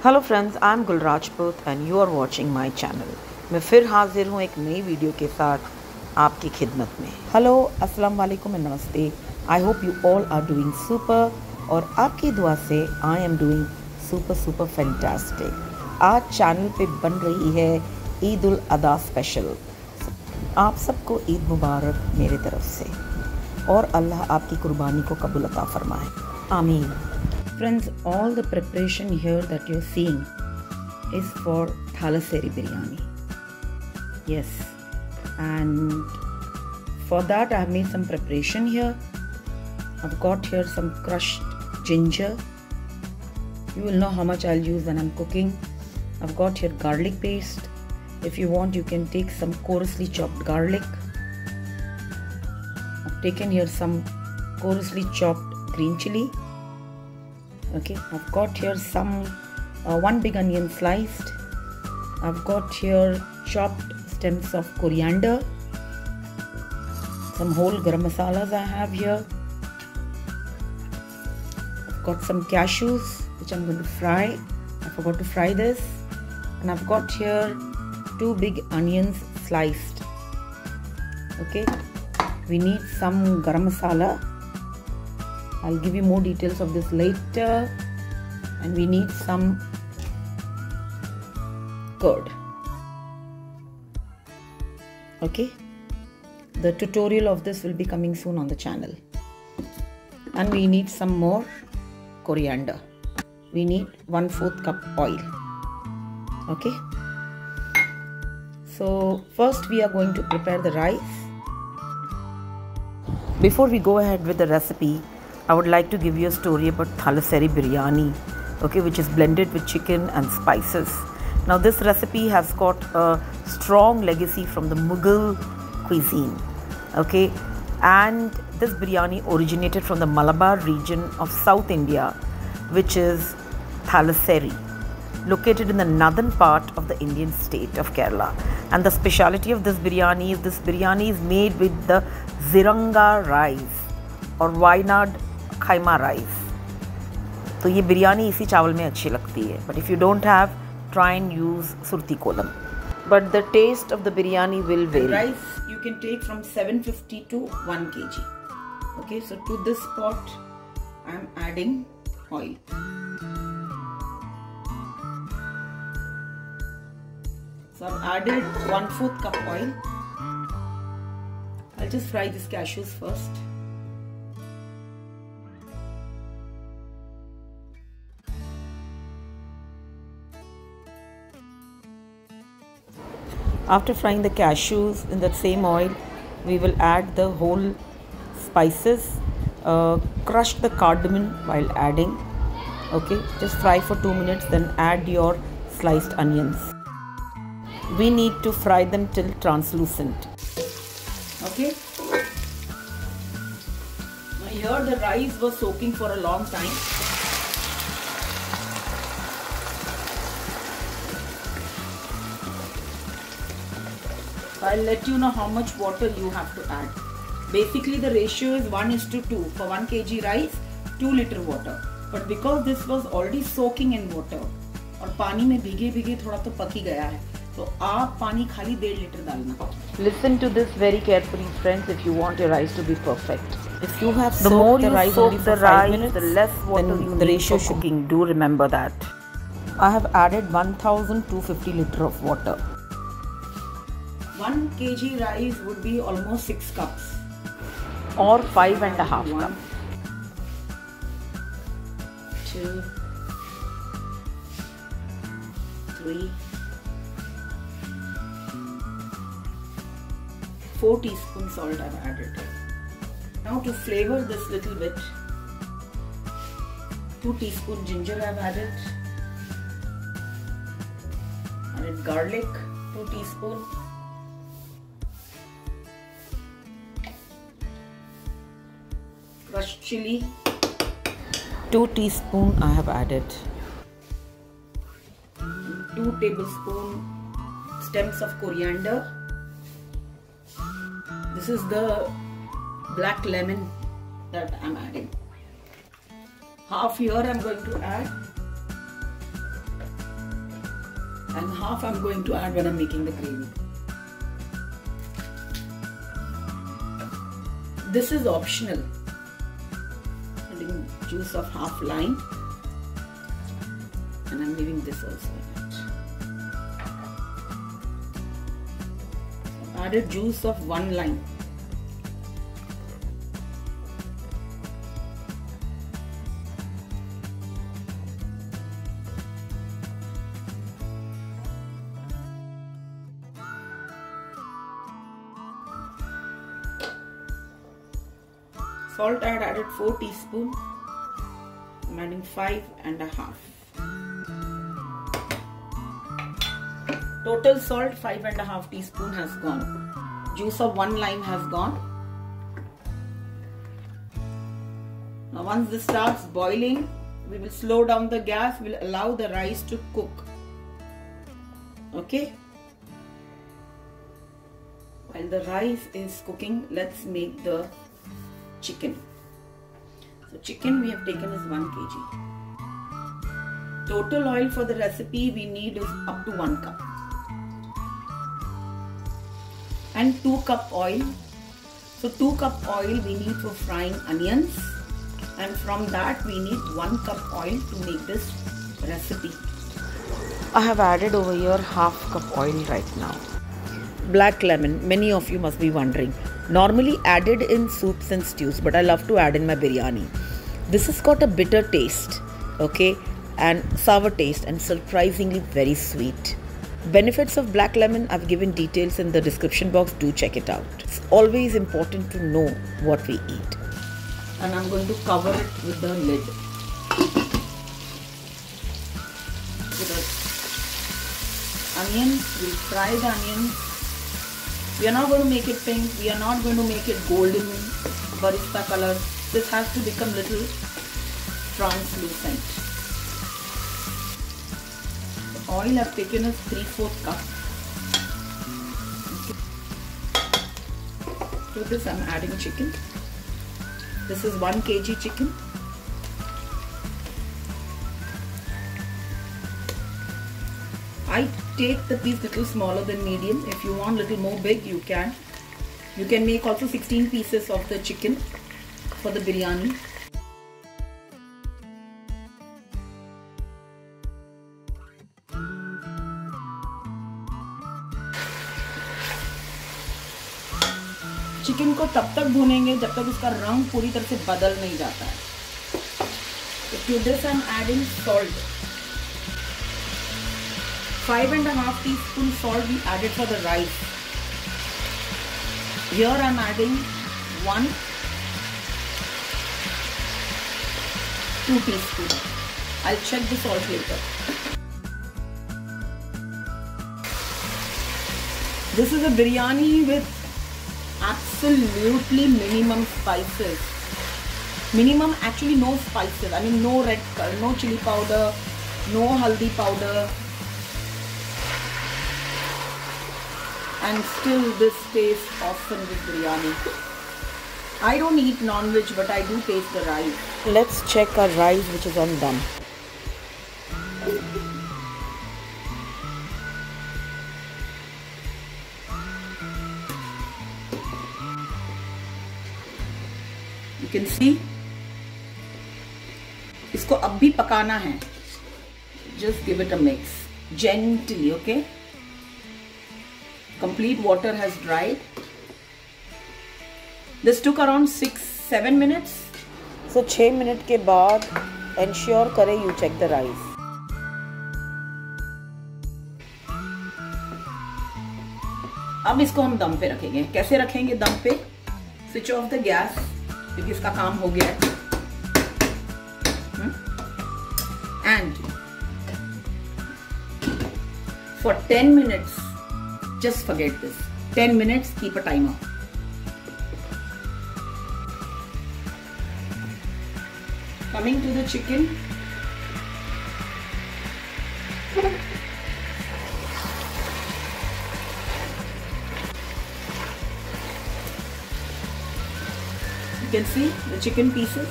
Hello friends, I am Gul Rajput and you are watching my channel. मैं फिर हाजिर हूँ एक नई वीडियो के साथ आपकी खिदमत में। हेलो, अस्सलाम वालेकुम एंड नमस्ते। I hope you all are doing super और आपकी दुआ से I am doing super fantastic. आज चैनल पे बन रही है ईद-उल-अदा स्पेशल। आप सबको ईद मुबारक मेरे तरफ से और अल्लाह आपकी कुर्बानी को कबूल अता फरमाए, आमीन। Friends, all the preparation here that you're seeing is for Thalassery biryani. Yes, and for that I have made some preparation here. I've got here some crushed ginger. You will know how much I'll use when I'm cooking. I've got here garlic paste. If you want, you can take some coarsely chopped garlic. I've taken here some coarsely chopped green chili. Okay, I've got here some one big onion sliced. I've got here chopped stems of coriander, some whole garam masalas I have here. I've got some cashews which I'm going to fry. I forgot to fry this. And I've got here 2 big onions sliced. Okay, we need some garam masala. I'll give you more details of this later. And we need some curd. Okay, the tutorial of this will be coming soon on the channel. And we need some more coriander. We need 1/4 cup oil. Okay, so first we are going to prepare the rice. Before we go ahead with the recipe, I would like to give you a story about Thalassery biryani, okay, which is blended with chicken and spices. Now this recipe has got a strong legacy from the Mughal cuisine, okay, and this biryani originated from the Malabar region of South India, which is Thalassery, located in the northern part of the Indian state of Kerala. And the speciality of this biryani is made with the ziranga rice और Wayanad खाइमा rice. तो ये बिरयानी इसी चावल में अच्छी लगती है, but if you don't have, try and use Surti Kolam, but the taste of the biryani will vary. Rice you can take from 750 to 1 kg. Okay, so to this pot I am adding oil. So I've added 1/4 cup oil. I'll just fry these cashews first. After frying the cashews in that same oil, we will add the whole spices. Crush the cardamom while adding. Okay, just fry for 2 minutes, then add your sliced onions. We need to fry them till translucent. Okay. Now here the rice was soaking for a long time. I'll let you know how much water you have to add. Basically the ratio is 1:2. For 1 kg rice, 2 liter water. But because this was already soaking in water और पानी में भीगे थोड़ा तो पक ही गया है, तो आप पानी खाली 1.5 लीटर डालना। Listen to this very carefully, friends, if you want your rice to be perfect. If you have the more you soak the rice, the less water you need. The ratio for cooking. Do remember that. I have added 1,250 liter of water. 1 kg rice would be almost 6 cups or 5.5 cups. 2, 3, 4 teaspoons salt I've added. Now to flavor this little bit, 2 teaspoon ginger I've added. Added garlic, 2 teaspoon. Crushed chili, 2 teaspoon I have added. 2 tablespoon stems of coriander. This is the black lemon that I'm adding. Half here I'm going to add and half I'm going to add when I'm making the gravy. This is optional. Adding juice of half lime, and I'm leaving this also in it. Added juice of 1 lime. Salt I had added 4 teaspoons. I'm adding 5.5. Total salt 5.5 teaspoon has gone. Juice of 1 lime has gone. Now once this starts boiling, we will slow down the gas. We'll allow the rice to cook. Okay. While the rice is cooking, let's make the chicken. So chicken we have taken is 1 kg. Total oil for the recipe we need is up to 1 cup. And 2 cup oil. So 2 cup oil we need for frying onions, and from that we need 1 cup oil to make this recipe. I have added over here half cup oil right now. Black lemon, many of you must be wondering. Normally added in soups and stews, but I love to add in my biryani. This has got a bitter taste, okay, and sour taste, and surprisingly very sweet. Benefits of black lemon, I've given details in the description box. Do check it out. It's always important to know what we eat. And I'm going to cover it with the lid. With the onions, we'll fry the onions. We are not going to make it pink. We are not going to make it golden barista color. This has to become little translucent. The oil I've taken is 3/4 cup. Okay. To this I'm adding chicken. This is 1 kg chicken. I take the piece little smaller than medium. If you want little more big, you can. You can make also 16 pieces of the chicken for the biryani. Chicken को तब तक भूनेंगे जब तक उसका रंग पूरी तरह से बदल नहीं जाता है. To this I'm adding salt. 5.5 teaspoon salt we added for the rice. Here I'm adding 2 teaspoon. I'll check the salt later. This is a biryani with absolutely minimum spices. Minimum, actually no spices. I mean no chili powder, no haldi powder. And still this tastes awesome with biryani. I don't eat non-veg, but I do taste the rice. Let's check our rice which is on dum. You can see. इसको अब भी पकाना है. Just give it a mix. Gently, okay? Complete water has dried. This took around 6-7 minutes. So 6 minutes के बाद ensure करें you check the rice. अब इसको हम दम पे रखेंगे. कैसे रखेंगे दम पे? Switch off the gas क्योंकि इसका काम हो गया है. And for 10 minutes. Just forget this. 10 minutes, keep a timer. Coming to the chicken. You can see the chicken pieces.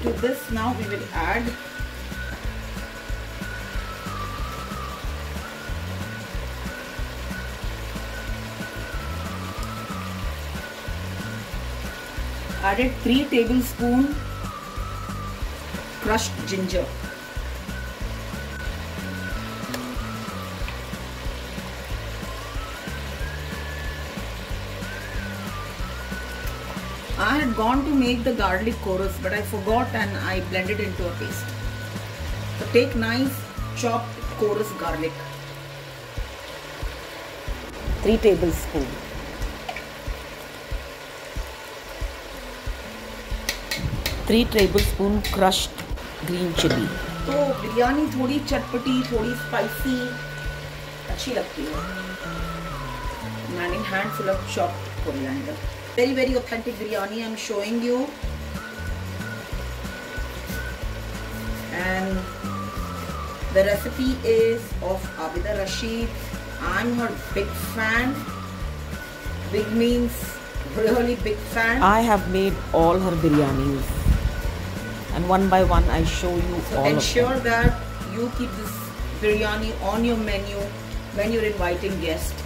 To this now we will add Added 3 tablespoons crushed ginger. I had gone to make the garlic chorus, but I forgot and I blended into a paste. So take nice chopped chorus garlic. 3 tablespoons. 3 tablespoons crushed green chili. तो बिरयानी थोड़ी चटपटी, थोड़ी spicy अच्छी लगती है. I'm adding handful of chopped coriander. Very authentic biryani I'm showing you. And the recipe is of Abida Rashid. I'm her big fan. Big means really big fan. I have made all her biryanis, and one by one I show you so all ensure of them. That you keep this biryani on your menu when you're inviting guests.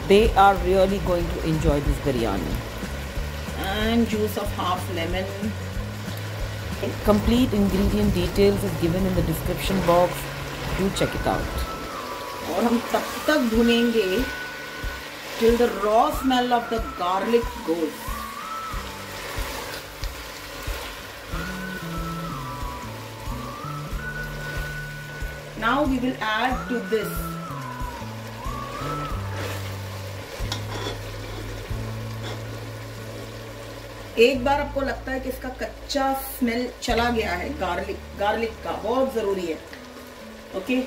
They are really going to enjoy this biryani. And juice of half lemon. Complete ingredient details is given in the description box. Do check it out. और हम तब तक भूनेंगे till the raw smell of the garlic goes. Now we will add to this एक बार आपको लगता है कि इसका कच्चा स्मेल चला गया है, गार्लिक का बहुत जरूरी है. ओके,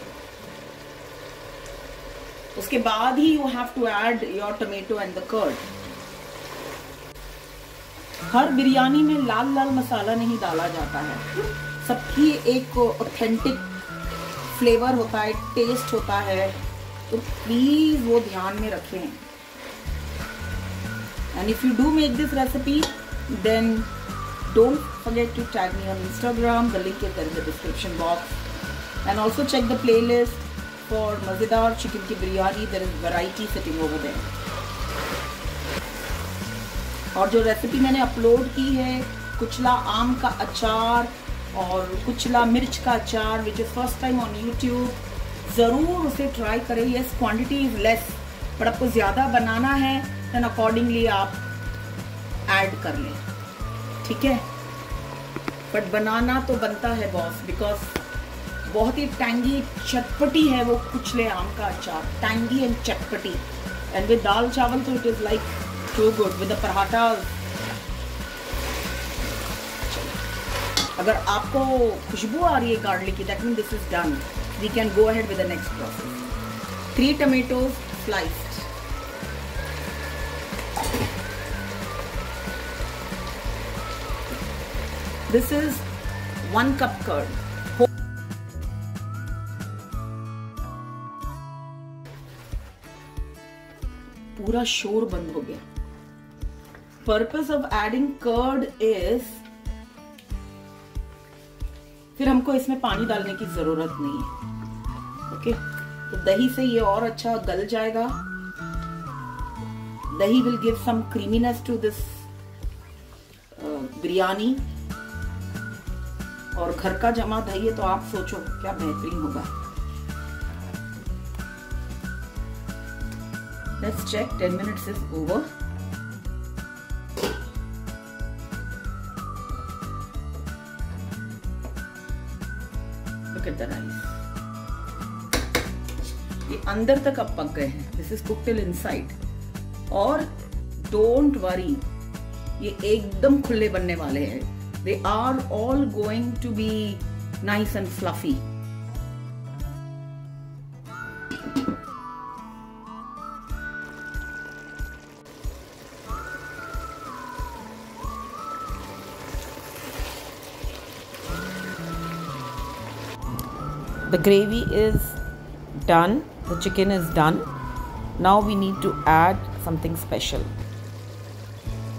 उसके बाद ही you have to add your tomato and the curd. हर बिरयानी में लाल लाल मसाला नहीं डाला जाता है. सबकी एक ऑथेंटिक फ्लेवर होता है, टेस्ट होता है, तो प्लीज वो ध्यान में रखें. And if you do make this recipe, then don't forget to tag me on Instagram. The link is there in the description box. And also check the playlist for mazedar chicken ki biryani. There is variety sitting over there. और जो recipe मैंने upload की है, कुचला आम का अचार और कुचला मिर्च का अचार, which is first time on YouTube, ज़रूर उसे ट्राई करें. Yes, quantity is less, but आपको ज़्यादा बनाना है then accordingly आप ऐड कर लें. ठीक है, बट बनाना तो बनता है बॉस, बिकॉज बहुत ही टैंगी चटपटी है वो कुचले आम का अचार. टैंगी एंड चटपटी, एंड विद दाल चावल तो it is like too good with the paratha. अगर आपको खुशबू आ रही है गार्लिक की, that mean this is done. We can go ahead with the next process. 3 tomatoes sliced. This is 1 cup curd. पूरा शोर बंद हो गया. Purpose of adding curd is, फिर हमको इसमें पानी डालने की जरूरत नहीं है. ओके, तो दही से ये और अच्छा गल जाएगा. दही will give some creaminess to this biryani. और घर का जमा दही है तो आप सोचो क्या बेहतरीन होगा. Let's check. 10 minutes is over. Look at the rice. ये अंदर तक अब पक गए हैं. This is cooked till inside. और don't worry, ये एकदम खुले बनने वाले हैं. They are all going to be nice and fluffy. The gravy is done. The chicken is done. Now we need to add something special.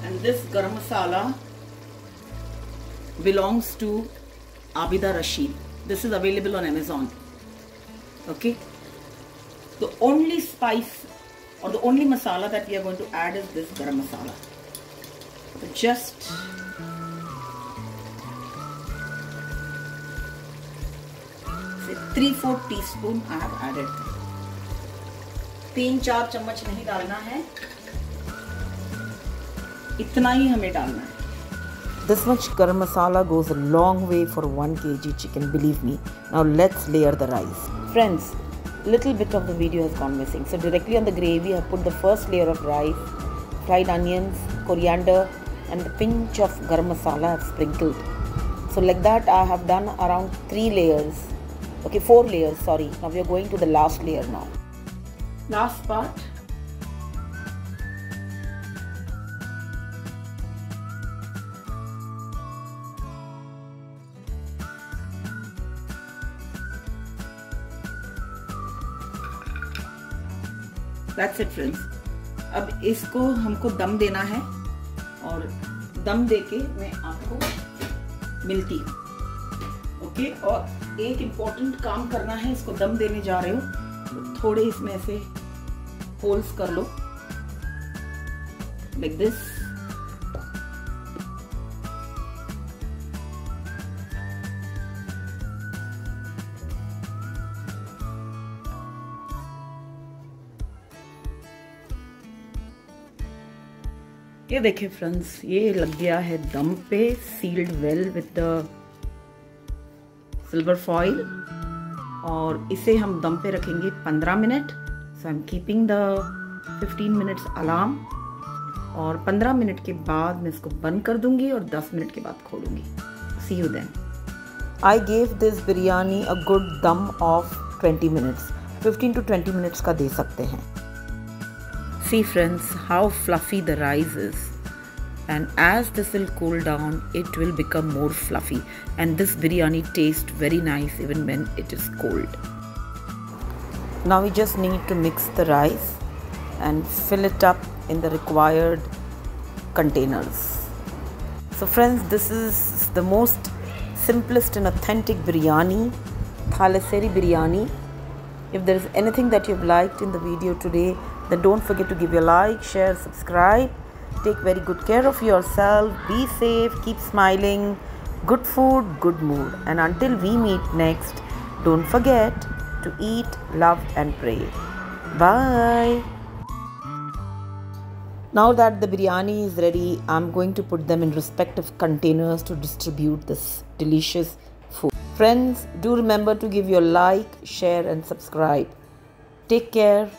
And this garam masala belongs to Abida Rashid. This is available on Amazon. Okay, the only spice or the only masala that we are going to add is this garam masala. Just 3/4 teaspoon I have added. 3-4 चम्मच नहीं डालना है, इतना ही हमें डालना है. This much garam masala goes a long way for 1 kg chicken, believe me. Now let's layer the rice. Friends, little bit of the video has gone missing. So directly on the gravy I put the first layer of rice, fried onions, coriander and the pinch of garam masala I have sprinkled. So like that I have done around 3 layers. Okay, 4 layers, sorry. Now we are going to the last layer now. Last part. That's it friends. अब इसको हमको दम देना है और दम देके मैं आपको मिलती हूँ. ओके, और एक इम्पोर्टेंट काम करना है. इसको दम देने जा रहे हो तो थोड़े इसमें ऐसे होल्स कर लो, लाइक दिस. ये देखिए फ्रेंड्स, ये लग गया है दम पे, sealed well with the silver foil. और इसे हम दम पे रखेंगे 15 minute. So I am keeping the 15 minutes alarm. और 15 मिनट के बाद मैं इसको बंद कर दूंगी और 10 मिनट के बाद खोलूंगी. See you then. I gave this biryani a good dum of 20 minutes. 15 to 20 minutes का दे सकते हैं. See friends, how fluffy the rice is, and as this will cool down it will become more fluffy, and this biryani tastes very nice even when it is cold. Now we just need to mix the rice and fill it up in the required containers. So friends, this is the most simplest and authentic biryani, Thalassery biryani. If there is anything that you've liked in the video today, then don't forget to give your like, share, subscribe. Take very good care of yourself. Be safe. Keep smiling. Good food, good mood. And until we meet next, don't forget to eat, love and pray. Bye. Now that the biryani is ready, I'm going to put them in respective containers to distribute this delicious food. Friends, do remember to give your like, share and subscribe. Take care.